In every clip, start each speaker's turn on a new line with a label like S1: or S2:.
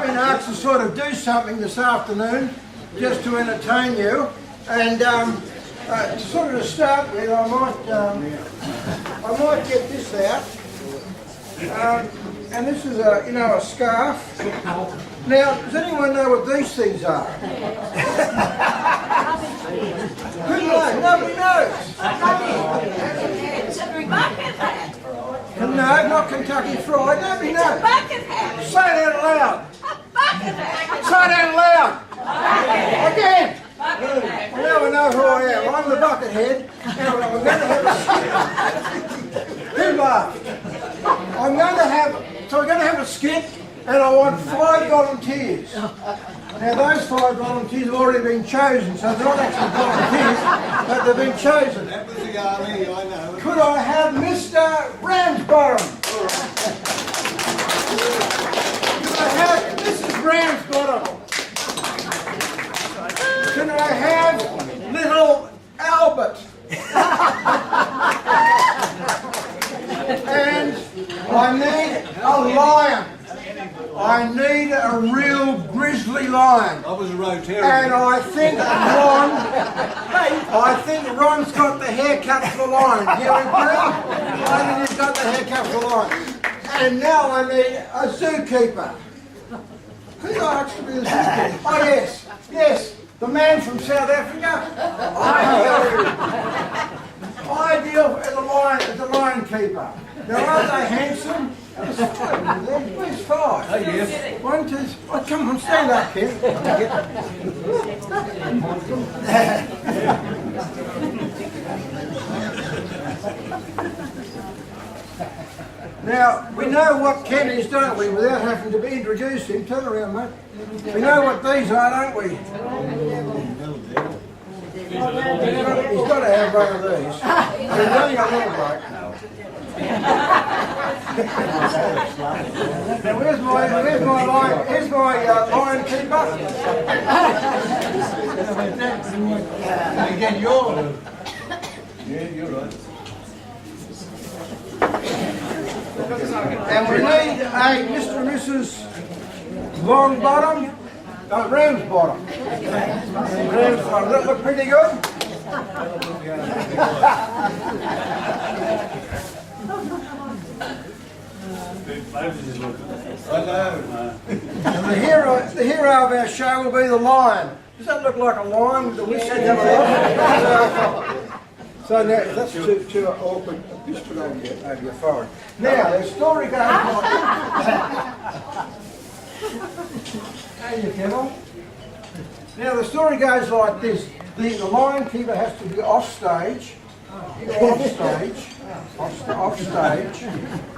S1: I've been asked to sort of do something this afternoon, just to entertain you, and to sort of start with, I might get this out, and this is a, you know, a scarf. Now, does anyone know what these things are? Who knows? Nobody knows.
S2: It's a bucket hat.
S1: No, not Kentucky Fried. Nobody
S2: It's a
S1: knows.
S2: bucket hat.
S1: Say it out loud.
S2: A bucket hat.
S1: Say it out loud. Again.
S2: Bucket hat.
S1: Well, now we know who I am. I'm the bucket head. Now we're going to have a skit. Who laughed? I'm going to have, so we're going to have a skit, and I want 5 volunteers. Now those 5 volunteers have already been chosen, so they're not actually volunteers, but they've been chosen.
S3: That was the army, I know.
S1: Could I have Mr. Ramsbottom? Could I have Mrs. Ramsbottom? Can I have little Albert? And I need a lion. I need a real grizzly lion.
S3: I was a Rotarian.
S1: And I think Ron's got the haircut for the lion. Do you agree? I think he's got the haircut for the lion. And now I need a zookeeper. Who likes to be a zookeeper? Oh yes, yes, the man from South Africa. Ideal as a lion keeper. Now aren't they handsome? There's 5 of them. Where's 5?
S3: Oh yes.
S1: 1, 2, oh, come on, stand up, Ken. Now, we know what Ken is, don't we, without having to be introduced him. Turn around, mate. We know what these are, don't we? He's got to have one of these. He's only a little bloke. Now here's my lion keeper. Again, you're.
S3: Yeah, you're right.
S1: And we need a Mr. and Mrs. Longbottom, Ramsbottom. Ramsbottom. Does that look pretty good?
S3: I know.
S1: And the hero of our show will be the lion. Does that look like a lion with the whisker coming off? So now, that's too awkward. Just put over your forehead. Now, the story goes like... Hey, you Kevin. Now, the story goes like this. The lion keeper has to be off stage.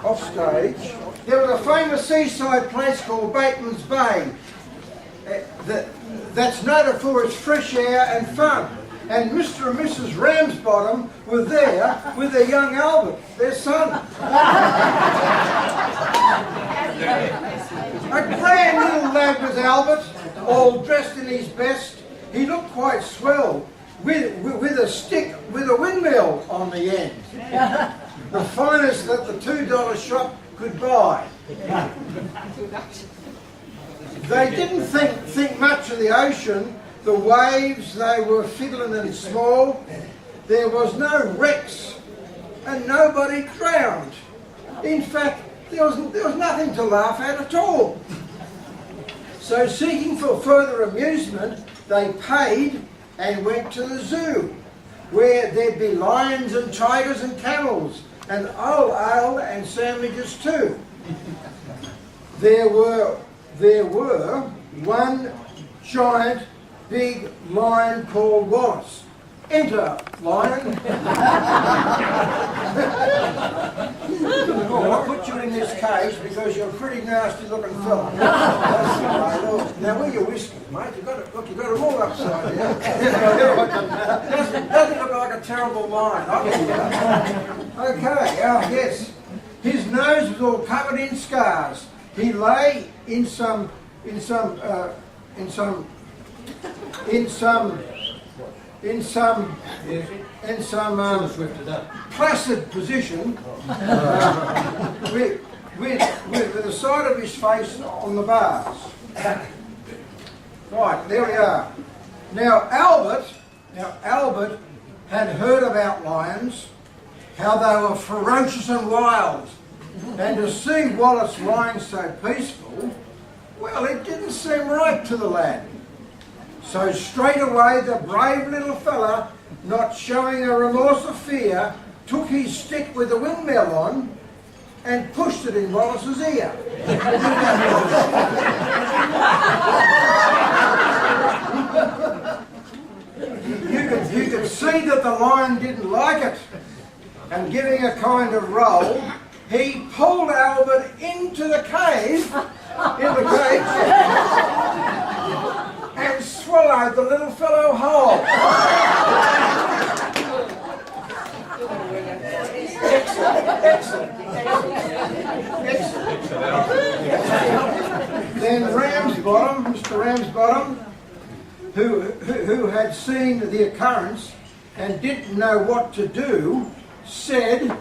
S1: Off stage. There was a famous seaside place called Bateman's Bay that's noted for its fresh air and fun. And Mr. and Mrs. Ramsbottom were there with their young Albert, their son. A grand little lad was Albert, all dressed in his best. He looked quite swell, with a stick with a windmill on the end. The finest that the $2 shop could buy. They didn't think much of the ocean. The waves, they were fiddling and small. There was no wrecks and nobody drowned. In fact, there was nothing to laugh at all. So seeking for further amusement, they paid and went to the zoo, where there'd be lions and tigers and camels, and ale and sandwiches too. There were one giant big lion called Wallace. Enter, lion. Well, I put you in this cage because you're a pretty nasty looking fella. Now where are your whiskers, mate? You've got it all upside down. Doesn't look like a terrible lion. Okay, yes. His nose was all covered in scars. He lay in some placid position with the side of his face on the bars. Right, there we are. Now Albert had heard about lions, how they were ferocious and wild, and to see Wallace lying so peaceful, well, it didn't seem right to the lad. So straight away the brave little fella, not showing a remorse of fear, took his stick with the windmill on and pushed it in Wallace's ear. You could see that the lion didn't like it, and giving a kind of roll, he pulled Albert into the cage, and swallowed the little fellow whole. Excellent. Then Ramsbottom, Mr. Ramsbottom, who had seen the occurrence and didn't know what to do, said,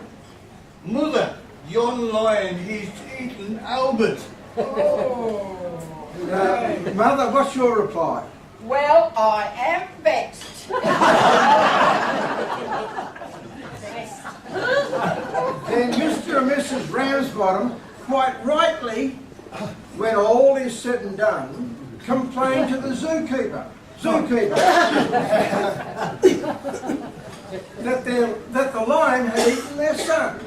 S3: Mother, yon lion, he's eaten Albert.
S1: Mother, what's your reply?
S2: Well, I am vexed.
S1: Then Mr. and Mrs. Ramsbottom, quite rightly, when all is said and done, complained to the zookeeper that the lion had eaten their son.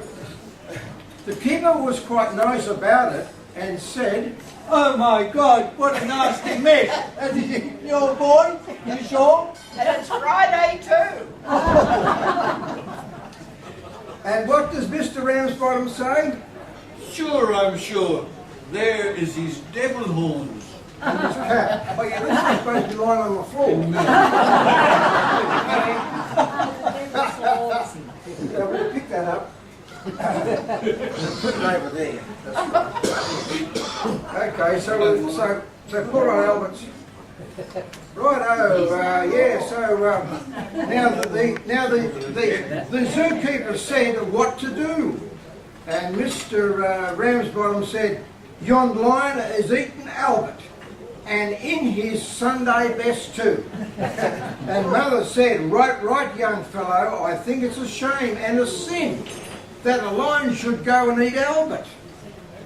S1: The keeper was quite nice about it and said,
S3: Oh my God, what a nasty mess. Has he eaten your boy? You sure?
S2: And it's Friday too.
S1: and what does Mr. Ramsbottom say?
S3: Sure, I'm sure. There is his devil horns.
S1: And his cap. Oh, yeah, this is supposed to be lying on the floor. Yeah, we'll pick that up. Put it over there. Okay, so poor old Albert's. Righto, yeah. So now the zookeeper said what to do, and Mr. Ramsbottom said, "Yon lion has eaten Albert, and in his Sunday best too." And Mother said, right, young fellow, I think it's a shame and a sin that a lion should go and eat Albert,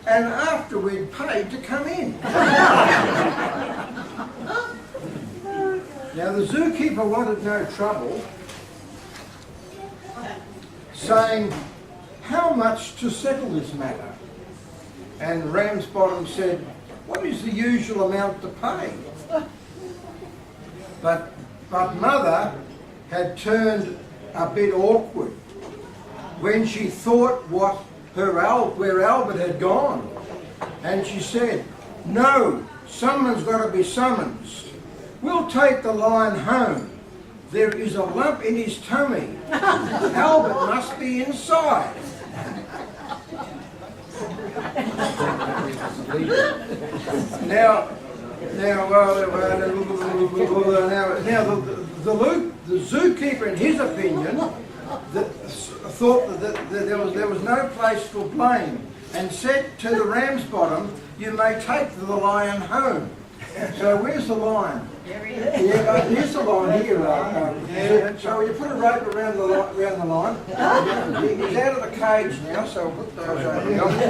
S1: and after we'd paid to come in. Now the zookeeper wanted no trouble, saying, how much to settle this matter? And Ramsbottom said, what is the usual amount to pay? But Mother had turned a bit awkward when she thought where Albert had gone. And she said, no, someone's got to be summoned. We'll take the lion home. There is a lump in his tummy. Albert must be inside. Now, the zookeeper, in his opinion, thought that there was no place for blame, and said to the Ramsbottom, "You may take the lion home." So where's the lion?
S2: There he is.
S1: Yeah, here's the line here. So you put a rope around the line. He's out of the cage now, so we'll put those over here. Hold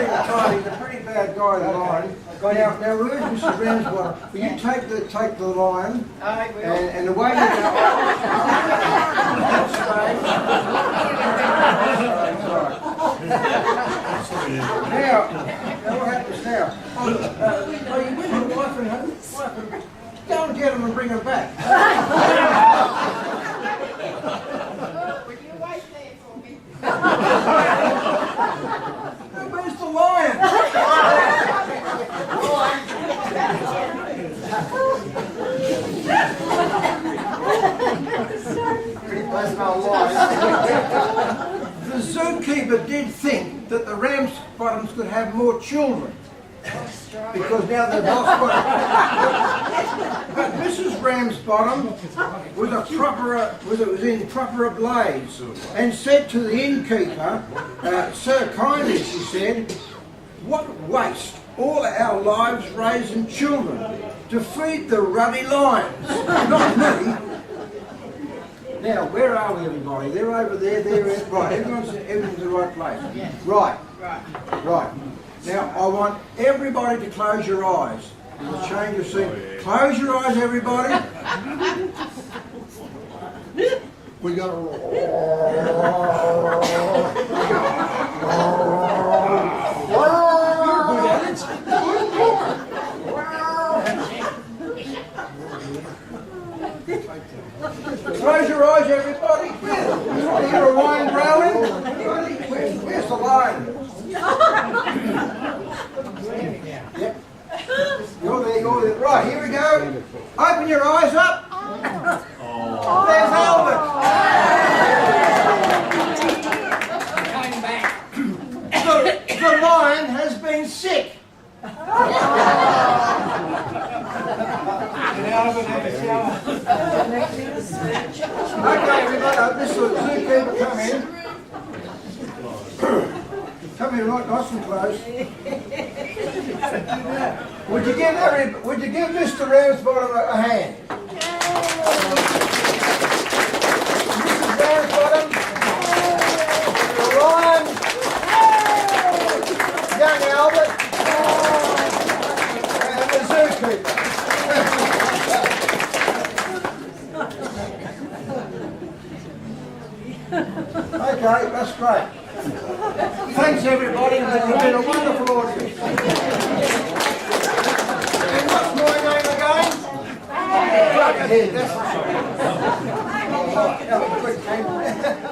S1: him tight. He's a pretty bad guy, the lion. Now where's Mr. Ramsbottom? Will you take the lion?
S2: I will.
S1: And away you go. Now, what happens now? You with your wife and husband? Go and get them and bring them back.
S2: Will you wait there for me?
S1: Where's the lion? Pretty close to our life. The zookeeper did think that the Ramsbottoms could have more children, because now they've lost one. But Mrs. Ramsbottom was in proper ablaze, and said to the innkeeper, "Sir, kindly," she said, "what waste all our lives raising children to feed the ruddy lions. Not me. Now, where are we, everybody? They're over there, right, everyone's in the right place. Right. Now, I want everybody to close your eyes. We'll change of scene. Close your eyes, everybody. We got Close your eyes, everybody. You hear a lion growling? Where's the lion? Yep. You're there. Right, here we go. Open your eyes up. There's Albert. The lion has been sick. Okay, everybody, this is the zookeeper come in. Come in right nice and close. Would you give Mr. Ramsbottom a hand? Mrs. Ramsbottom, the lion, young Albert, and the zookeeper. Okay, that's great. Thanks everybody, it's been a wonderful audience. And what's my name again? Wagga, that's right.